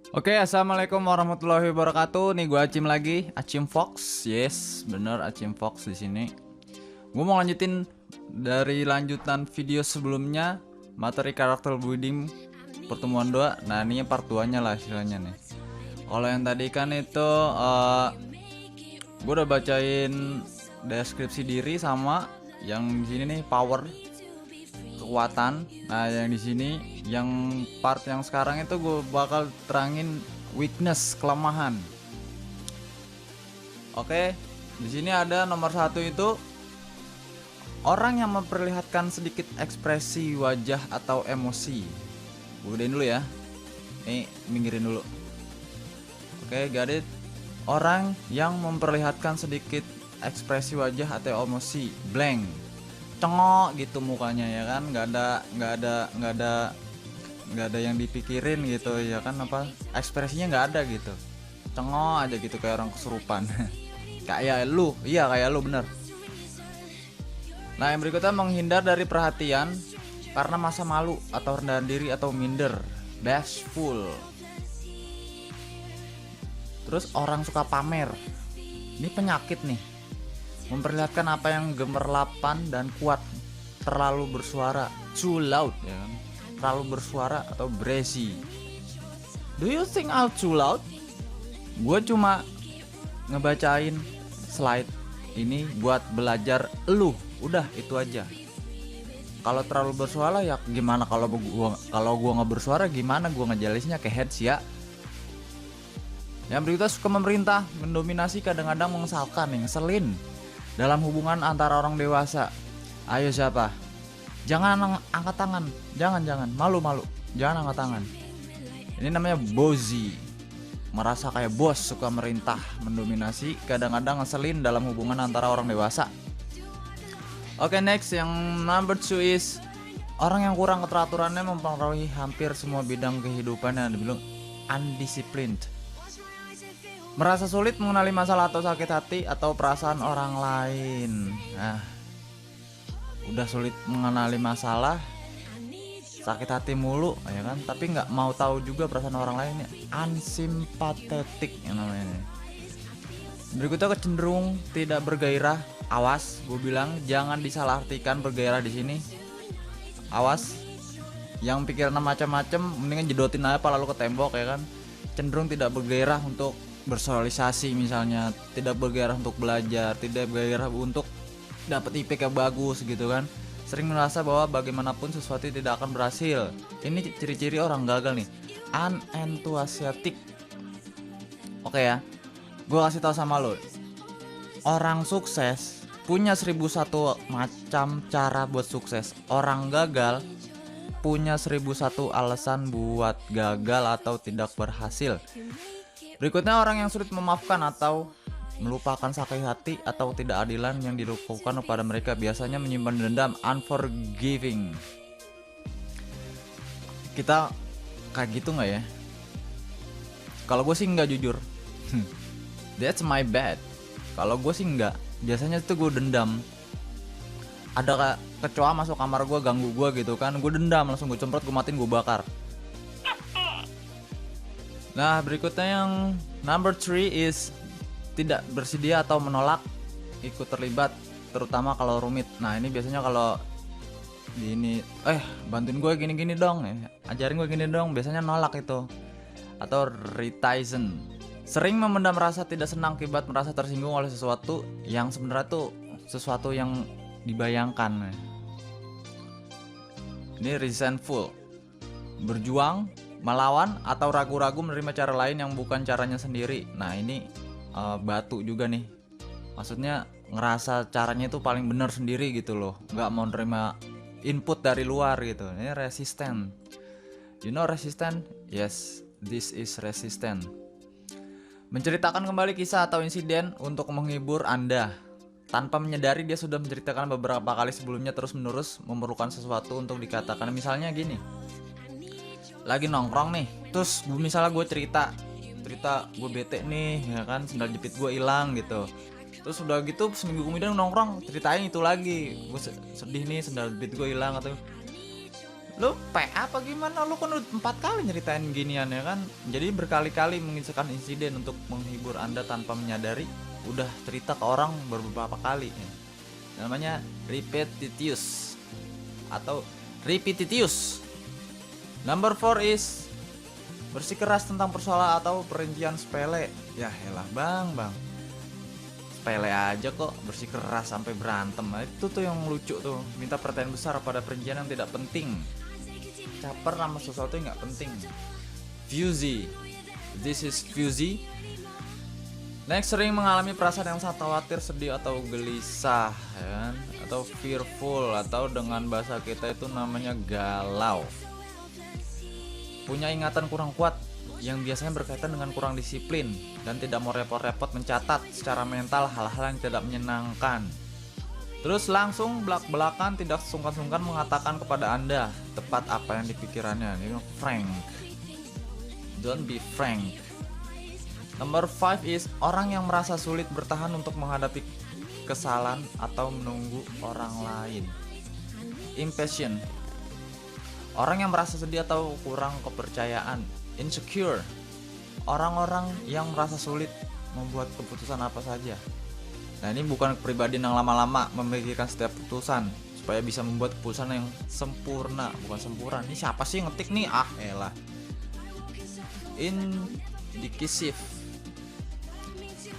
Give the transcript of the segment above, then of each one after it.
Oke, assalamualaikum warahmatullahi wabarakatuh. Nih gue Acim lagi, Acim Fox. Yes, bener Acim Fox di sini. Gue mau lanjutin dari lanjutan video sebelumnya, materi karakter building pertemuan 2. Nah, ini part 2-nya lah istilahnya nih. Kalau yang tadi kan itu gue udah bacain deskripsi diri sama yang di sini nih power kekuatan. Nah, yang di sini yang part yang sekarang itu gue bakal terangin weakness, kelemahan. Oke, di sini ada nomor 1 itu orang yang memperlihatkan sedikit ekspresi wajah atau emosi. Gue gedein dulu ya. Nih, minggirin dulu. Oke, got it. Orang yang memperlihatkan sedikit ekspresi wajah atau emosi, blank, cengok gitu mukanya ya kan, nggak ada yang dipikirin gitu ya kan, apa ekspresinya nggak ada gitu, cengok aja gitu kayak orang kesurupan. Kayak lu, iya kayak lu bener. Nah, yang berikutnya menghindar dari perhatian karena masa malu atau rendahan diri atau minder, bashful. Terus orang suka pamer, ini penyakit nih, memperlihatkan apa yang gemerlapan dan kuat, terlalu bersuara, too loud ya kan? Terlalu bersuara atau brazy. Do you think I'm too loud? Gue cuma ngebacain slide ini buat belajar lu, udah itu aja. Kalau terlalu bersuara ya gimana, kalau gua nggak bersuara gimana gua ngejelasinnya ke heads ya. Yang berikutnya suka memerintah, mendominasi, kadang-kadang mengesalkan, ngeselin dalam hubungan antara orang dewasa. Ayo siapa? Jangan angkat tangan. Jangan. Malu. Jangan angkat tangan. Ini namanya bozy. Merasa kayak bos, suka merintah, mendominasi, kadang-kadang ngeselin dalam hubungan antara orang dewasa. Oke, next yang number 2 is orang yang kurang keteraturannya mempengaruhi hampir semua bidang kehidupan yang dibilang undisciplined. Merasa sulit mengenali masalah atau sakit hati atau perasaan orang lain. Nah, udah sulit mengenali masalah, sakit hati mulu ya kan, tapi nggak mau tahu juga perasaan orang lain, unsympathetic yang namanya. Berikutnya kecenderung tidak bergairah. Awas, gue bilang jangan disalahartikan bergairah di sini. Awas, yang pikiran macam-macam mendingan jedotin aja pala lu ke tembok ya kan. Cenderung tidak bergairah untuk bersosialisasi misalnya, tidak bergairah untuk belajar, tidak bergairah untuk dapat IPK bagus gitu kan. Sering merasa bahwa bagaimanapun sesuatu tidak akan berhasil. Ini ciri-ciri orang gagal nih, unenthusiastic. Oke ya, gue kasih tahu sama lo, orang sukses punya 1001 macam cara buat sukses. Orang gagal punya 1001 alasan buat gagal atau tidak berhasil. Berikutnya orang yang sulit memaafkan atau melupakan sakit hati atau tidak adilan yang dilakukan kepada mereka, biasanya menyimpan dendam, unforgiving. Kita kayak gitu nggak ya? Kalau gue sih nggak, jujur. That's my bad. Kalau gue sih nggak. Biasanya tuh gue dendam. Ada kecoa masuk kamar gue, ganggu gue gitu kan, gue dendam, langsung gue cemprot, gue matiin, gue bakar. Nah, berikutnya yang number 3 is tidak bersedia atau menolak ikut terlibat, terutama kalau rumit. Nah, ini biasanya kalau di ini, bantuin gue gini-gini dong, ajarin gue gini dong, biasanya nolak itu. Atau reticent, sering memendam rasa tidak senang akibat merasa tersinggung oleh sesuatu yang sebenarnya tuh sesuatu yang dibayangkan. Ini resentful, berjuang, melawan atau ragu-ragu menerima cara lain yang bukan caranya sendiri. Nah, ini batu juga nih, maksudnya ngerasa caranya itu paling benar sendiri gitu loh, nggak mau nerima input dari luar gitu. Ini resistant. You know resistant? Yes, this is resistant. Menceritakan kembali kisah atau insiden untuk menghibur Anda. Tanpa menyadari dia sudah menceritakan beberapa kali sebelumnya, terus menerus memerlukan sesuatu untuk dikatakan. Misalnya gini, lagi nongkrong nih, terus misalnya gue cerita gue bete nih ya kan, sendal jepit gue hilang gitu. Terus udah gitu seminggu kemudian nongkrong ceritain itu lagi, gue sedih nih sendal jepit gue hilang, atau Lu PA apa gimana? Lu kan udah 4 kali nyeritain ginian ya kan. Jadi berkali-kali mengisahkan insiden untuk menghibur Anda tanpa menyadari. Udah cerita ke orang beberapa kali ya. Namanya repetitious atau repetitious. Number 4 is bersikeras tentang persoalan atau perincian sepele. Ya elah bang sepele aja kok bersikeras sampai berantem. Nah, itu tuh yang lucu tuh, minta perhatian besar pada perincian yang tidak penting, caper sama sesuatu yang nggak penting. Fuzzy, this is fuzzy. Next, sering mengalami perasaan yang sangat khawatir, sedih atau gelisah ya kan? Atau fearful, atau dengan bahasa kita itu namanya galau. Punya ingatan kurang kuat yang biasanya berkaitan dengan kurang disiplin dan tidak mau repot-repot mencatat secara mental hal-hal yang tidak menyenangkan. Terus langsung belak-belakan tidak sungkan-sungkan mengatakan kepada Anda tepat apa yang dipikirannya. Ini frank. Don't be frank. Number 5 is orang yang merasa sulit bertahan untuk menghadapi kesalahan atau menunggu orang lain. Impatient. Orang yang merasa sedih atau kurang kepercayaan. Insecure. Orang-orang yang merasa sulit membuat keputusan apa saja. Nah, ini bukan kepribadian yang lama-lama memikirkan setiap keputusan supaya bisa membuat keputusan yang sempurna, bukan sempurna. Ini siapa sih ngetik nih? Ah, elah. Indecisive.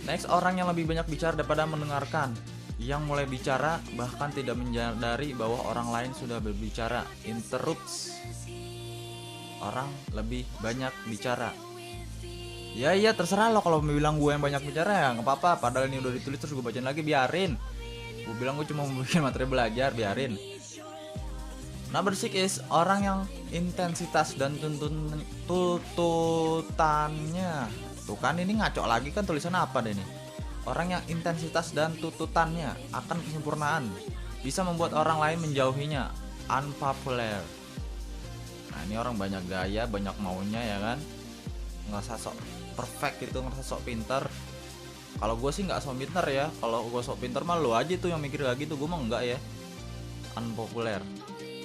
Next, orang yang lebih banyak bicara daripada mendengarkan. Yang mulai bicara bahkan tidak menyadari bahwa orang lain sudah berbicara. Interrupts. Orang lebih banyak bicara. Ya iya terserah lo kalau bilang gue yang banyak bicara ya nggak apa-apa. Padahal ini udah ditulis terus gue bacain lagi, biarin. Gue bilang gue cuma mau bikin materi belajar, biarin. Number 6 is orang yang intensitas dan tuntutannya. Tuh kan ini ngaco lagi kan tulisan apa deh nih. Orang yang intensitas dan tuntutannya akan kesempurnaan bisa membuat orang lain menjauhinya. Unpopular. Nah ini orang banyak gaya, banyak maunya ya kan, ngerasa sok perfect gitu, ngerasa sok pinter. Kalau gue sih nggak sok pinter ya. Kalau gue sok pinter mah lu aja tuh yang mikir kayak gitu, gue mah enggak ya. Unpopular.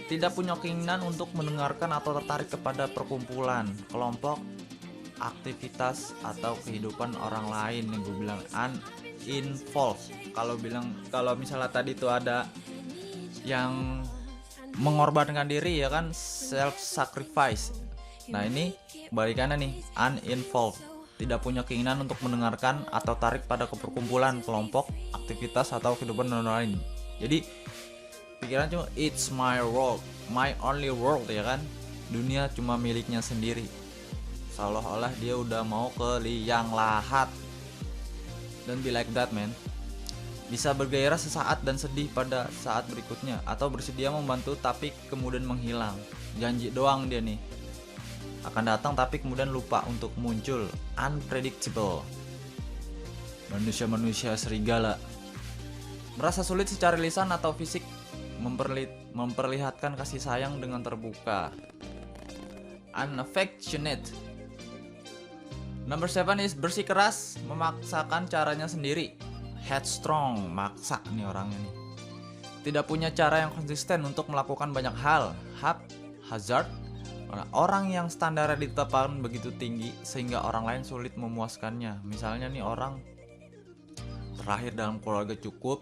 Tidak punya keinginan untuk mendengarkan atau tertarik kepada perkumpulan, kelompok, aktivitas atau kehidupan orang lain. Yang gue bilang uninvolved. Kalau misalnya tadi tuh ada yang mengorbankan diri ya kan, self sacrifice. Nah ini kebalikannya nih, uninvolved. Tidak punya keinginan untuk mendengarkan atau tarik pada perkumpulan, kelompok, aktivitas atau kehidupan orang lain. Jadi pikiran cuma it's my world, my only world ya kan. Dunia cuma miliknya sendiri. Seolah-olah dia udah mau ke liang lahat. Don't be like that man. Bisa bergairah sesaat dan sedih pada saat berikutnya, atau bersedia membantu tapi kemudian menghilang. Janji doang dia nih, akan datang tapi kemudian lupa untuk muncul. Unpredictable. Manusia-manusia serigala. Merasa sulit secara lisan atau fisik memperlihatkan kasih sayang dengan terbuka. Unaffectionate. Number 7 is bersikeras, memaksakan caranya sendiri. Headstrong, maksa nih orangnya nih. Tidak punya cara yang konsisten untuk melakukan banyak hal. Haphazard. Orang yang standarnya ditetapkan begitu tinggi sehingga orang lain sulit memuaskannya. Misalnya nih orang terlahir dalam keluarga cukup,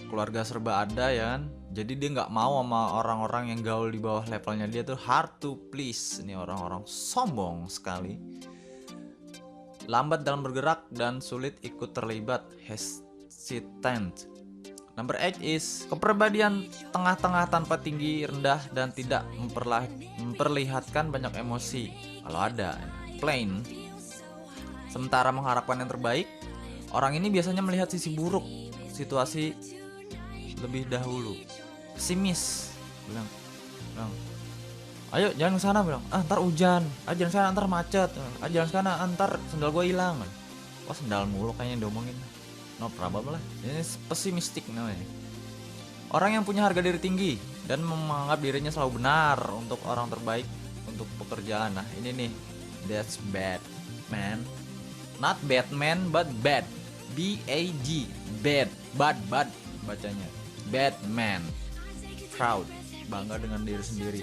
keluarga serba ada ya kan. Jadi dia nggak mau sama orang-orang yang gaul di bawah levelnya dia tuh. Hard to please. Ini orang-orang sombong sekali. Lambat dalam bergerak dan sulit ikut terlibat. Hesitant. Number 8 is kepribadian tengah-tengah tanpa tinggi, rendah, dan tidak memperlihatkan banyak emosi. Kalau ada, plain. Sementara mengharapkan yang terbaik, orang ini biasanya melihat sisi buruk situasi lebih dahulu. Pesimis. Bilang, ayo jangan ke sana, bilang. Ntar hujan. Jangan sana, ntar macet. Jangan sana, ntar sendal gue hilang. Wah sendal mulu kayaknya diomongin. No problem lah. Ini pesimistik namanya. Orang yang punya harga diri tinggi dan menganggap dirinya selalu benar untuk orang terbaik untuk pekerjaan. Nah ini nih, that's bad man. Not Batman but bad. B-A-D. Bad. Bad bacanya. Bad man. Proud. Bangga dengan diri sendiri.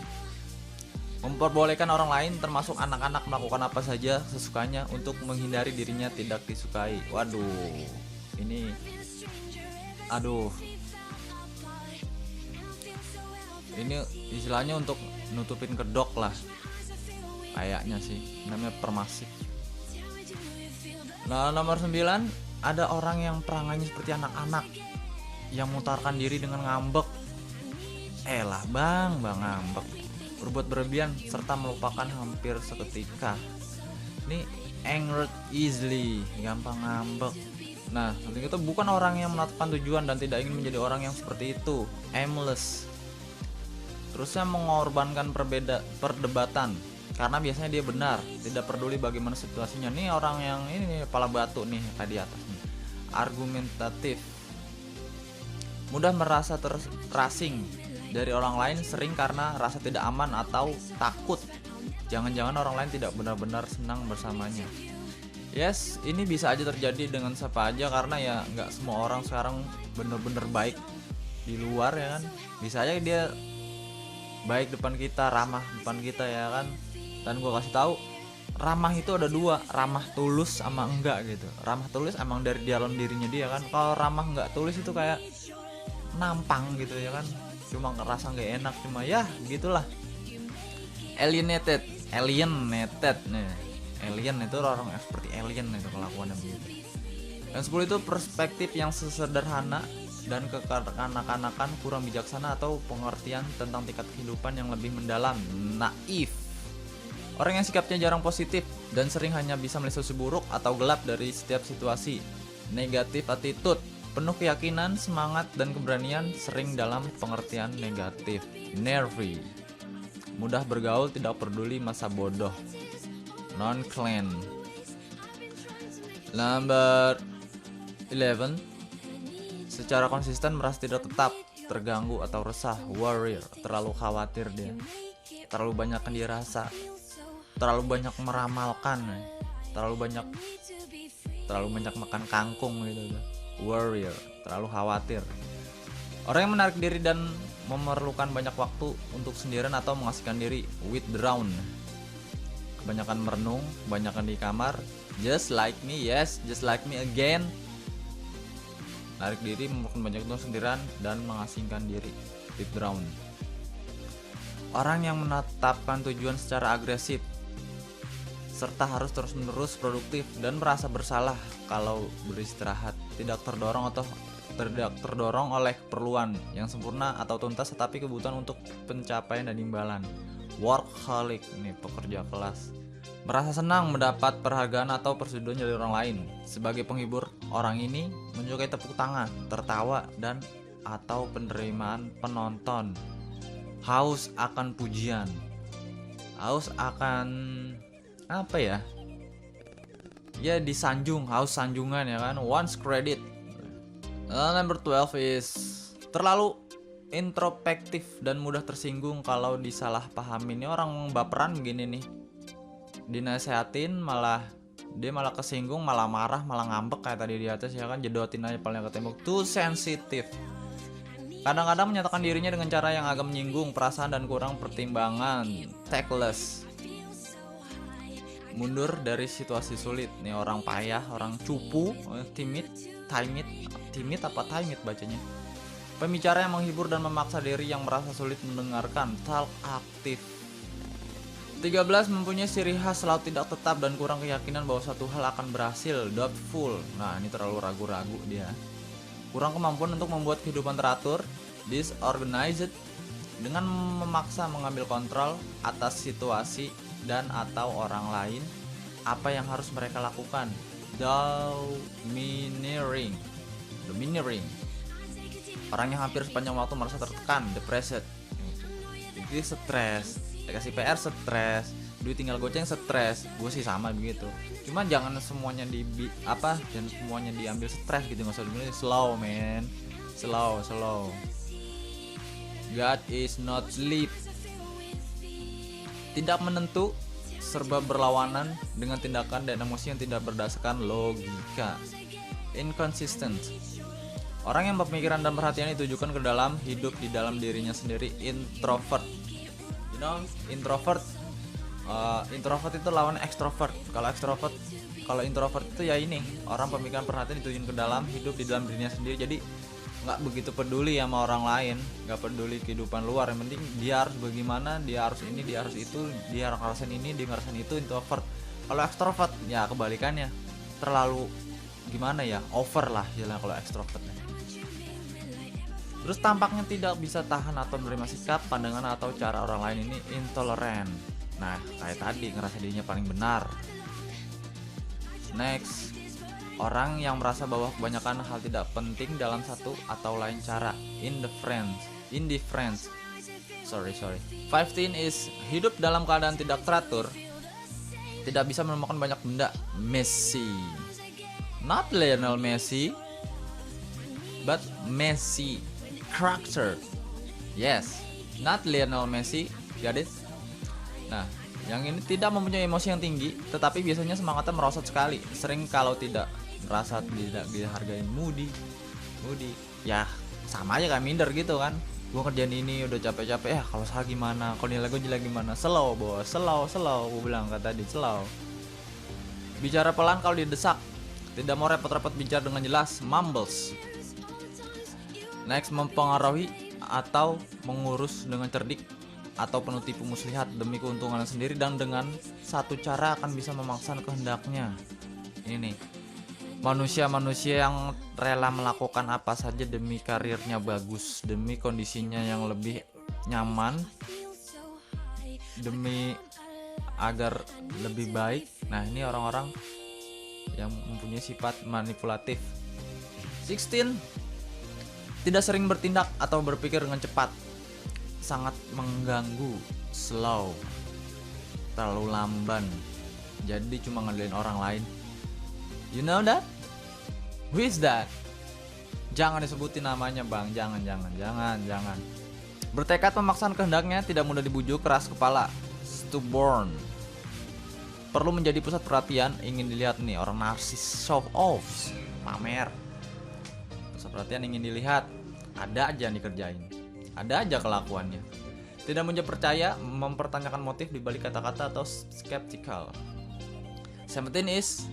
Memperbolehkan orang lain termasuk anak-anak melakukan apa saja sesukanya untuk menghindari dirinya tidak disukai. Waduh, ini aduh. Ini istilahnya untuk nutupin kedok lah. Kayaknya sih namanya permasif. Nah, nomor 9, ada orang yang perangannya seperti anak-anak yang mutarkan diri dengan ngambek. Elah bang ngambek, berbuat berlebihan serta melupakan hampir seketika. Ini angered easily, gampang ngambek. Nah, itu bukan orang yang menetapkan tujuan dan tidak ingin menjadi orang yang seperti itu. Aimless. Terusnya mengorbankan perdebatan karena biasanya dia benar, tidak peduli bagaimana situasinya. Nih orang yang ini nih, kepala batu nih kayak di atas nih. Argumentatif. Mudah merasa terasing dari orang lain, sering karena rasa tidak aman atau takut jangan-jangan orang lain tidak benar-benar senang bersamanya. Yes, ini bisa aja terjadi dengan siapa aja karena ya nggak semua orang sekarang bener-bener baik di luar ya kan. Bisa aja dia baik depan kita, ramah depan kita ya kan. Dan gue kasih tahu, ramah itu ada dua, ramah tulus sama enggak gitu. Ramah tulus emang dari dalam dirinya dia kan. Kalau ramah nggak tulus itu kayak nampang gitu ya kan, cuma ngerasa nggak enak, cuma ya gitulah. Alien nih, alien itu orang seperti alien itu kelakuannya begitu. Yang 10 itu perspektif yang sesederhana dan kekanak-kanakan, kurang bijaksana atau pengertian tentang tingkat kehidupan yang lebih mendalam. Naif. Orang yang sikapnya jarang positif dan sering hanya bisa melihat sisi buruk atau gelap dari setiap situasi. Negatif attitude, penuh keyakinan, semangat, dan keberanian, sering dalam pengertian negatif. Nervy, mudah bergaul, tidak peduli masa bodoh. Non-clan. Number 11, secara konsisten merasa tidak tetap, terganggu atau resah. Warrior, terlalu khawatir dia, terlalu banyak yang dirasa, terlalu banyak meramalkan, terlalu banyak makan kangkung gitu. Warrior, terlalu khawatir. Orang yang menarik diri dan memerlukan banyak waktu untuk sendirian atau mengasihkan diri. Withdrawn, kebanyakan merenung, kebanyakan di kamar. Just like me, yes, just like me again. Menarik diri, memerlukan banyak waktu untuk sendirian dan mengasingkan diri. Withdrawn. Orang yang menetapkan tujuan secara agresif serta harus terus-menerus produktif dan merasa bersalah kalau beristirahat, tidak terdorong oleh keperluan yang sempurna atau tuntas, tetapi kebutuhan untuk pencapaian dan imbalan. Workaholic, ini pekerja kelas, merasa senang mendapat penghargaan atau persetujuan dari orang lain. Sebagai penghibur, orang ini menyukai tepuk tangan, tertawa, dan atau penerimaan penonton. Haus akan pujian, haus akan apa ya? Ya disanjung, haus sanjungan ya kan. Wants credit. Number 12 is terlalu introspektif dan mudah tersinggung kalau disalahpahami. Ini orang baperan begini nih, dinasehatin dia malah kesinggung, malah marah, malah ngambek kayak tadi di atas ya kan. Jedotin aja palingnya ke tembok. Too sensitive. Kadang-kadang menyatakan dirinya dengan cara yang agak menyinggung perasaan dan kurang pertimbangan. Tactless, mundur dari situasi sulit. Nih orang payah, orang cupu, timid apa timid bacanya. Pembicara yang menghibur dan memaksa diri yang merasa sulit mendengarkan. Talk aktif. 13, mempunyai ciri khas selalu tidak tetap dan kurang keyakinan bahwa satu hal akan berhasil. Doubtful. Nah ini terlalu ragu-ragu dia. Kurang kemampuan untuk membuat kehidupan teratur. Disorganized, dengan memaksa mengambil kontrol atas situasi dan atau orang lain, apa yang harus mereka lakukan. Domineering, orang yang hampir sepanjang waktu merasa tertekan. Depressed, jadi stres, dikasih PR stres, duit tinggal goceng stres. Gue sih sama begitu, cuma jangan semuanya jangan semuanya diambil stres gitu, nggak usah diambil. Slow man, slow. God is not sleep, tidak menentu, serba berlawanan dengan tindakan dan emosi yang tidak berdasarkan logika. Inconsistent, orang yang berpikiran dan perhatian ditujukan ke dalam hidup di dalam dirinya sendiri. Introvert, You know, introvert itu lawan extrovert. Kalau introvert itu ya ini, orang pemikiran perhatian ditujuin ke dalam, hidup di dalam dirinya sendiri. Jadi nggak begitu peduli sama orang lain, nggak peduli kehidupan luar. Yang penting dia harus bagaimana, dia harus ini, dia harus itu, dia harus ngerasain ini, dia ngerasain itu. Introvert. Kalau extrovert ya kebalikannya, terlalu gimana ya, over lah jalan kalau extrovert. Terus tampaknya tidak bisa tahan atau menerima sikap, pandangan atau cara orang lain. Ini intoleran. Nah, kayak tadi, ngerasa dirinya paling benar. Next, orang yang merasa bahwa kebanyakan hal tidak penting dalam satu atau lain cara. Indifference. Sorry. 15 is hidup dalam keadaan tidak teratur, tidak bisa menemukan banyak benda. Messi. Not Lionel Messi, but Messi. Character. Yes, not Lionel Messi. Got it? Nah, yang ini tidak mempunyai emosi yang tinggi, tetapi biasanya semangatnya merosot sekali. Sering kalau tidak merasa tidak dihargai, moody. Ya, sama aja kayak minder gitu kan. Gue kerjaan ini udah capek-capek, kalau salah gimana? Kalau nilai gue jelek gimana? Slow, bos. Slow. Gue bilang kata tadi, slow. Bicara pelan kalau didesak. Tidak mau repot-repot bicara dengan jelas, mumbles. Next, mempengaruhi atau mengurus dengan cerdik atau penuh tipu muslihat demi keuntungan sendiri dan dengan satu cara akan bisa memaksakan kehendaknya. Ini nih, manusia yang rela melakukan apa saja demi karirnya bagus, demi kondisinya yang lebih nyaman, demi agar lebih baik. Nah, ini orang-orang yang mempunyai sifat manipulatif. 16, tidak sering bertindak atau berpikir dengan cepat, sangat mengganggu, slow, terlalu lamban, jadi cuma ngandelin orang lain. You know that? Who is that? Jangan disebutin namanya bang, jangan. Bertekad memaksakan kehendaknya, tidak mudah dibujuk, keras kepala, stubborn, perlu menjadi pusat perhatian, ingin dilihat nih, orang narsis, show off, pamer. Perhatian, ingin dilihat, ada aja yang dikerjain, ada aja kelakuannya. Tidak mudah percaya, mempertanyakan motif dibalik kata-kata atau skeptical. 17 is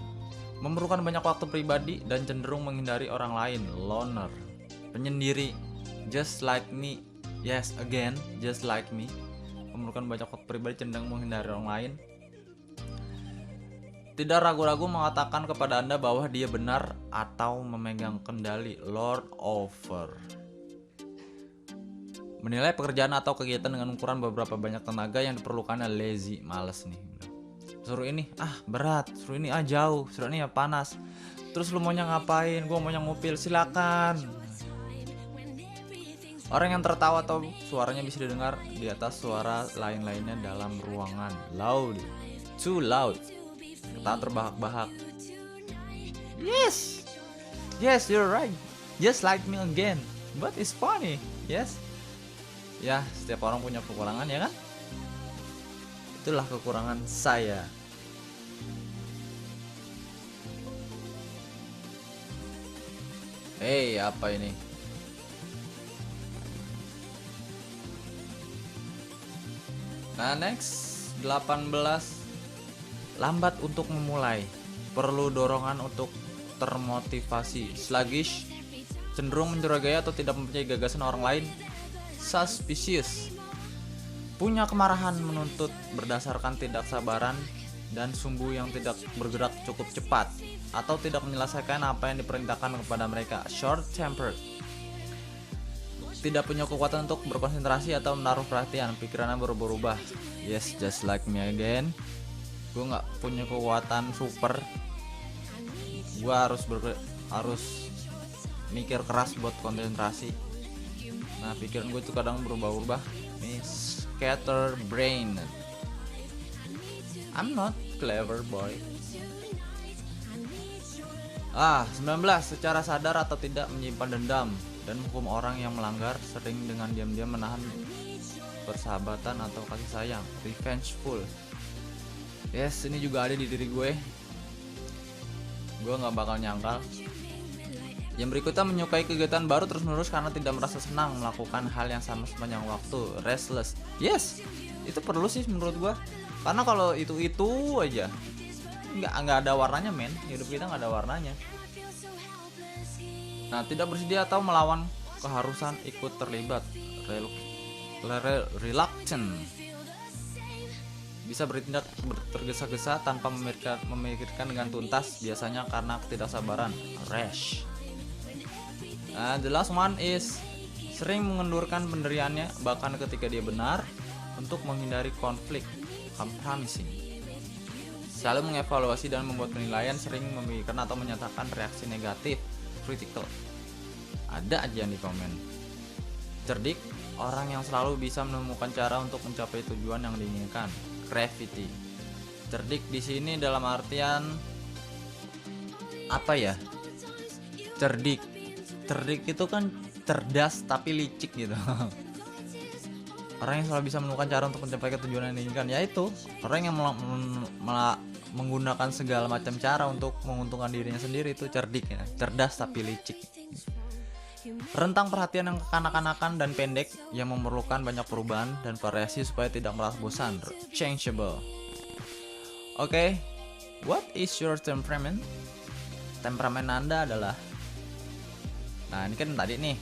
memerlukan banyak waktu pribadi dan cenderung menghindari orang lain, loner, penyendiri, just like me. Yes, again, just like me. Memerlukan banyak waktu pribadi, cenderung menghindari orang lain. Tidak ragu-ragu mengatakan kepada Anda bahwa dia benar atau memegang kendali, lord over. Menilai pekerjaan atau kegiatan dengan ukuran beberapa banyak tenaga yang diperlukannya, lazy, males nih. Suruh ini, berat, suruh ini, jauh, suruh ini panas. Terus lu maunya ngapain? Gua maunya ngupil, silakan. Orang yang tertawa atau suaranya bisa didengar di atas suara lain-lainnya dalam ruangan, loud, too loud. Ketawa terbahak-bahak. Yes, you're right. Just like me again, but it's funny. Yes. Ya, setiap orang punya kekurangan ya kan? Itulah kekurangan saya. Apa ini? Nah, next 18. Lambat untuk memulai, perlu dorongan untuk termotivasi, sluggish, cenderung mencurigai atau tidak mempunyai gagasan orang lain, suspicious, punya kemarahan menuntut berdasarkan tidak sabaran dan sumbu yang tidak bergerak cukup cepat atau tidak menyelesaikan apa yang diperintahkan kepada mereka, short tempered, tidak punya kekuatan untuk berkonsentrasi atau menaruh perhatian, pikirannya berubah-ubah. Yes, just like me again. Gue nggak punya kekuatan super, gue harus mikir keras buat konsentrasi. Nah, pikiran gue tuh kadang berubah-ubah. Ini scatter brain. I'm not clever boy. 19, secara sadar atau tidak menyimpan dendam dan hukum orang yang melanggar, sering dengan diam-diam menahan persahabatan atau kasih sayang, revengeful. Yes, ini juga ada di diri gue nggak bakal nyangkal. Yang berikutnya, menyukai kegiatan baru terus-menerus karena tidak merasa senang melakukan hal yang sama sepanjang waktu, restless. Yes, Itu perlu sih menurut gua, karena kalau itu aja nggak ada warnanya men, hidup kita nggak ada warnanya. Nah, tidak bersedia atau melawan keharusan ikut terlibat, reluctant, bisa bertindak tergesa-gesa tanpa memikirkan dengan tuntas, biasanya karena ketidaksabaran, rash. Nah, the last one is sering mengendurkan pendiriannya bahkan ketika dia benar untuk menghindari konflik, compromising. Selalu mengevaluasi dan membuat penilaian, sering memikirkan atau menyatakan reaksi negatif, critical. Ada aja nih komen. Cerdik, orang yang selalu bisa menemukan cara untuk mencapai tujuan yang diinginkan. Gravity. Cerdik di sini dalam artian apa ya? Cerdik itu kan cerdas tapi licik gitu. Orang yang selalu bisa menemukan cara untuk mencapai tujuan yang diinginkan, yaitu orang yang menggunakan segala macam cara untuk menguntungkan dirinya sendiri, itu cerdik ya. Cerdas tapi licik. Rentang perhatian yang kekanak-kanakan dan pendek, yang memerlukan banyak perubahan dan variasi supaya tidak merasa bosan. Changeable. Oke, what is your temperament? Temperamen Anda adalah, nah ini kan tadi nih,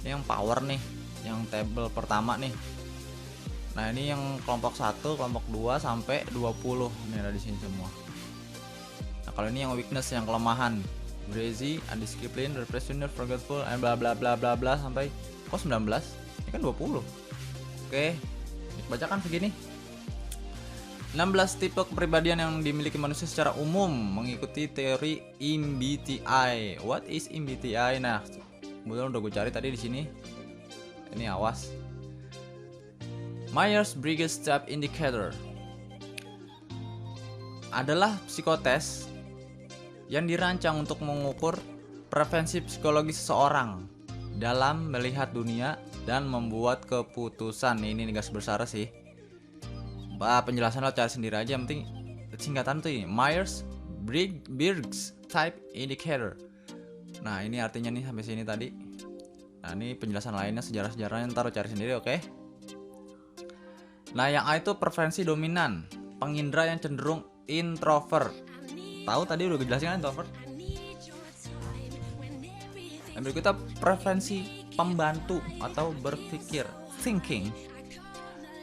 ini yang power nih, yang table pertama nih. Nah ini yang kelompok 1, kelompok 2 sampai 20 ini ada di sini semua. Nah kalau ini yang weakness, yang kelemahan, lazy, undisciplined, repressive, forgetful, and bla bla bla bla bla sampai kok 19? Ini kan 20. Oke, bacakan segini. 16 tipe kepribadian yang dimiliki manusia secara umum mengikuti teori MBTI. What is MBTI? Nah, kebetulan udah gue cari tadi di sini. Ini awas. Myers-Briggs Type Indicator adalah psikotes yang dirancang untuk mengukur preferensi psikologi seseorang dalam melihat dunia dan membuat keputusan. Ini gas besar sih. Penjelasan lo cari sendiri aja, yang penting singkatan tuh ini, Myers-Briggs Type Indicator. Nah ini artinya nih sampai sini tadi. Nah ini penjelasan lainnya, sejarah-sejarahnya ntar lo cari sendiri, oke? Nah yang A itu preferensi dominan, pengindra yang cenderung introvert. Tahu tadi udah dijelasin kan introvert. Yang berikutnya preferensi pembantu atau berpikir, thinking.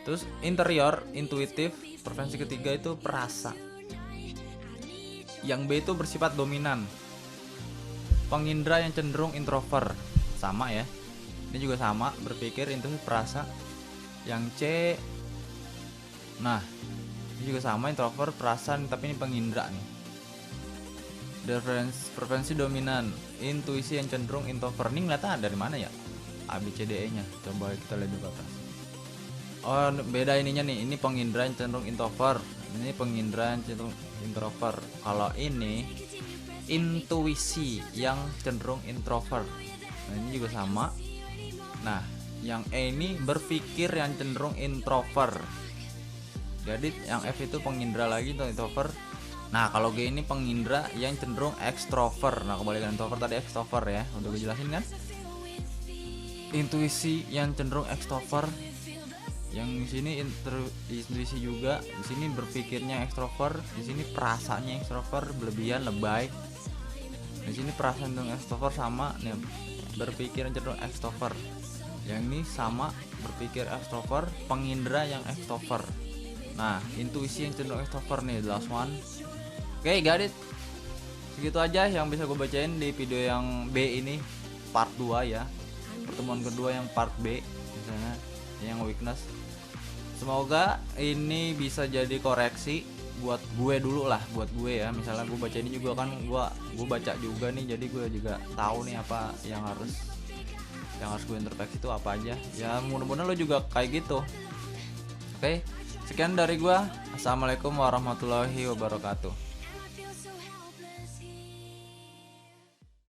Terus interior, intuitif. Preferensi ketiga itu perasa. Yang B itu bersifat dominan, pengindra yang cenderung introvert. Sama ya, ini juga sama, berpikir, intuitif, perasa. Yang C, nah ini juga sama, introvert, perasa, tapi ini pengindra nih. Preferensi dominan, intuisi yang cenderung introvert. Ini ngeliatnya dari mana ya? A, B, C, D, E nya. Coba kita lihat di atas. Oh beda ininya nih, ini pengindra yang cenderung introvert, ini pengindra yang cenderung introvert. Kalau ini intuisi yang cenderung introvert. Nah ini juga sama. Nah yang E ini berpikir yang cenderung introvert. Jadi yang F itu pengindra lagi untuk introvert. Nah kalau G ini pengindra yang cenderung extrovert. Nah kebalikan introvert tadi extrovert ya, untuk dijelasin kan. Intuisi yang cenderung extrovert. Yang di sini intuisi juga, di sini berpikirnya ekstrovert, di sini perasaannya ekstrovert, berlebihan, lebay. Di sini perasaan dengan ekstrovert sama nih, berpikir cenderung ekstrovert. Yang ini sama, berpikir ekstrovert, pengindra yang ekstrovert. Nah, intuisi yang cenderung ekstrovert nih, the last one. Oke, got it. Segitu aja yang bisa gue bacain di video yang B ini, part 2 ya. Pertemuan kedua yang part B, misalnya yang weakness. Semoga ini bisa jadi koreksi buat gue dulu lah, buat gue ya. Misalnya gue baca ini juga kan, gue baca juga nih, jadi gue juga tahu nih apa yang harus gue introspeksi itu apa aja. Ya mudah-mudahan lo juga kayak gitu. Oke, sekian dari gue. Assalamualaikum warahmatullahi wabarakatuh.